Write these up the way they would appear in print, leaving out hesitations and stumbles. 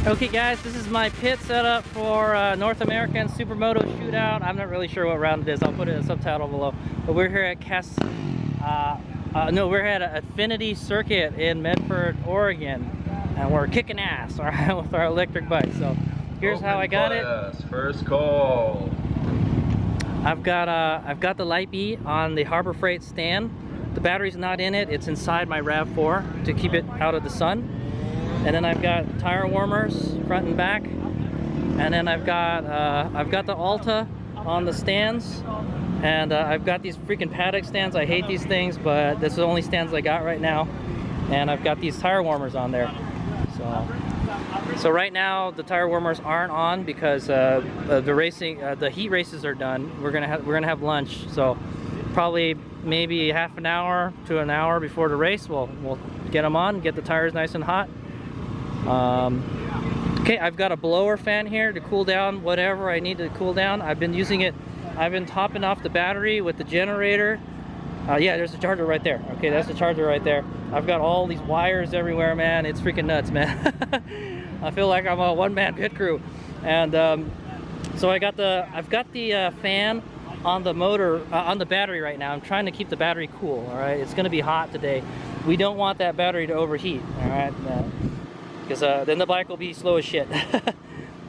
Okay guys, this is my pit setup for North American Supermoto Shootout. I'm not really sure what round it is. I'll put it in a subtitle below. But we're here at we're at Affinity Circuit in Medford, Oregon, and we're kicking ass, all right, with our electric bike. So here's how I got it. First call. I've got the Light B on the Harbor Freight stand. The battery's not in it. It's inside my RAV4 to keep it out of the sun. And then I've got tire warmers front and back, and then I've got the Alta on the stands, and I've got these freaking paddock stands. I hate these things, but this is the only stands I got right now, and I've got these tire warmers on there. So right now the tire warmers aren't on because the heat races are done. We're gonna have lunch, so probably maybe half an hour to an hour before the race we'll get them on, get the tires nice and hot. Okay, I've got a blower fan here to cool down whatever I need to cool down. I've been using it. I've been topping off the battery with the generator. Yeah, there's the charger right there. Okay, that's the charger right there. I've got all these wires everywhere, man. It's freaking nuts, man. I feel like I'm a one-man pit crew. And so I've got the fan on the motor, on the battery right now. I'm trying to keep the battery cool. All right, it's going to be hot today. We don't want that battery to overheat. All right. Because then the bike will be slow as shit.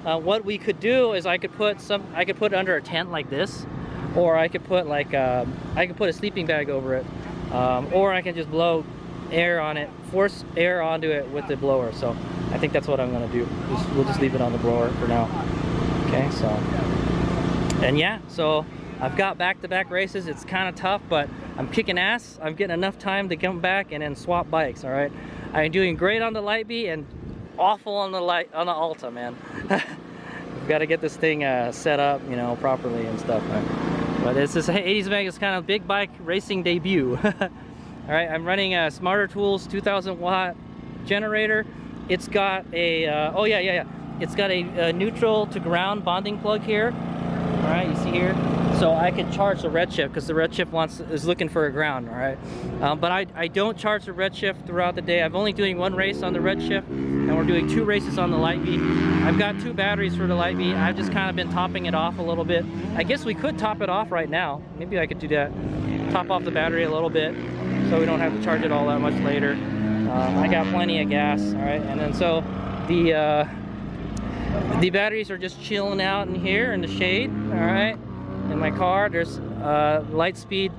What we could do is I could put it under a tent like this, or I could put a sleeping bag over it, or I can just blow air on it, force air onto it with the blower. So I think that's what I'm gonna do. We'll just leave it on the blower for now. Okay, so, and yeah, so I've got back-to-back races. It's kind of tough, but I'm kicking ass. I'm getting enough time to come back and then swap bikes. All right, I'm doing great on the Light B and awful on the Alta, man. We've got to get this thing set up, you know, properly and stuff. But it's this 80s Vegas kind of big bike racing debut. All right, I'm running a Smarter Tools 2000 watt generator. It's got a it's got a neutral to ground bonding plug here. All right, you see here. So I can charge the Redshift because the Redshift is looking for a ground, all right? But I don't charge the Redshift throughout the day. I'm only doing one race on the Redshift, and we're doing 2 races on the Light B. I've got 2 batteries for the Light B. I've just kind of been topping it off a little bit. I guess we could top it off right now. Maybe I could do that. Top off the battery a little bit so we don't have to charge it all that much later. I got plenty of gas, all right? And then so the batteries are just chilling out in here in the shade, all right? In my car, there's a Lightspeed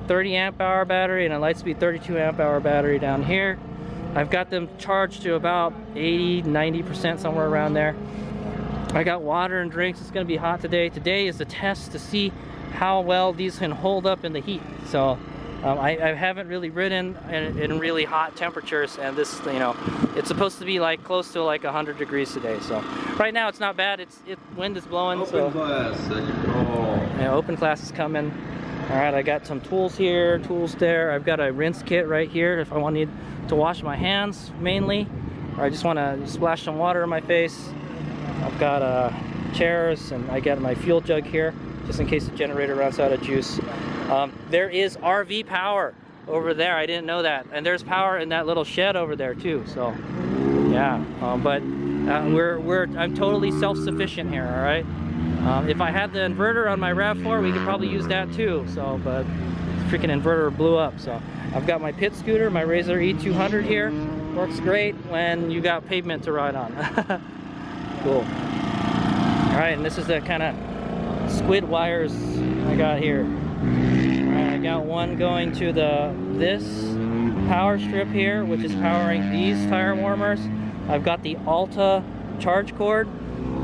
30 amp hour battery and a Lightspeed 32 amp hour battery down here. I've got them charged to about 80–90%, somewhere around there. I got water and drinks. It's going to be hot today. Today is the test to see how well these can hold up in the heat. So I haven't really ridden in really hot temperatures, and this, you know, it's supposed to be like close to like 100 degrees today. So right now it's not bad. Wind is blowing. Open class, second call. Yeah, open class is coming. All right, I got some tools here, tools there. I've got a rinse kit right here if I wanted to wash my hands mainly, or I just want to splash some water in my face. I've got chairs, and I got my fuel jug here just in case the generator runs out of juice. There is RV power over there. I didn't know that. And there's power in that little shed over there too. So yeah, but I'm totally self-sufficient here. All right. If I had the inverter on my RAV4, we could probably use that too. So, but the freaking inverter blew up. So I've got my pit scooter, my Razor E200 here. Works great when you got pavement to ride on. Cool. All right, and this is the kind of squid wires I got here. Alright, I got one going to this power strip here, which is powering these tire warmers. I've got the Alta charge cord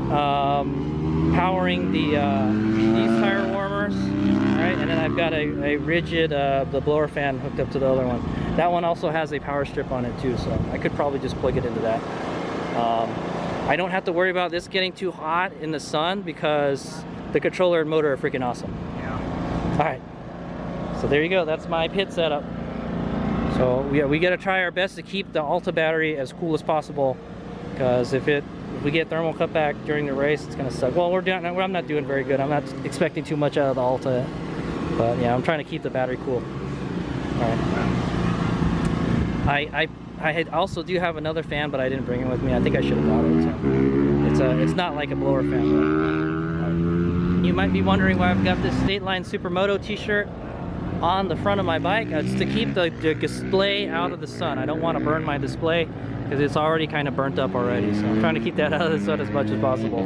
powering these tire warmers. Alright, and then I've got a rigid the blower fan hooked up to the other one. That one also has a power strip on it too, so I could probably just plug it into that. I don't have to worry about this getting too hot in the sun because the controller and motor are freaking awesome. All right, so there you go. That's my pit setup. So yeah, we got to try our best to keep the Alta battery as cool as possible, because if we get thermal cutback during the race, it's gonna suck. Well, I'm not doing very good. I'm not expecting too much out of the Alta, but yeah, I'm trying to keep the battery cool. All right. I also do have another fan, but I didn't bring it with me. I think I should have brought it. So. it's not like a blower fan. You might be wondering why I've got this State Line Supermoto t-shirt on the front of my bike. It's to keep the display out of the sun. I don't want to burn my display because it's already kind of burnt up already, so I'm trying to keep that out of the sun as much as possible.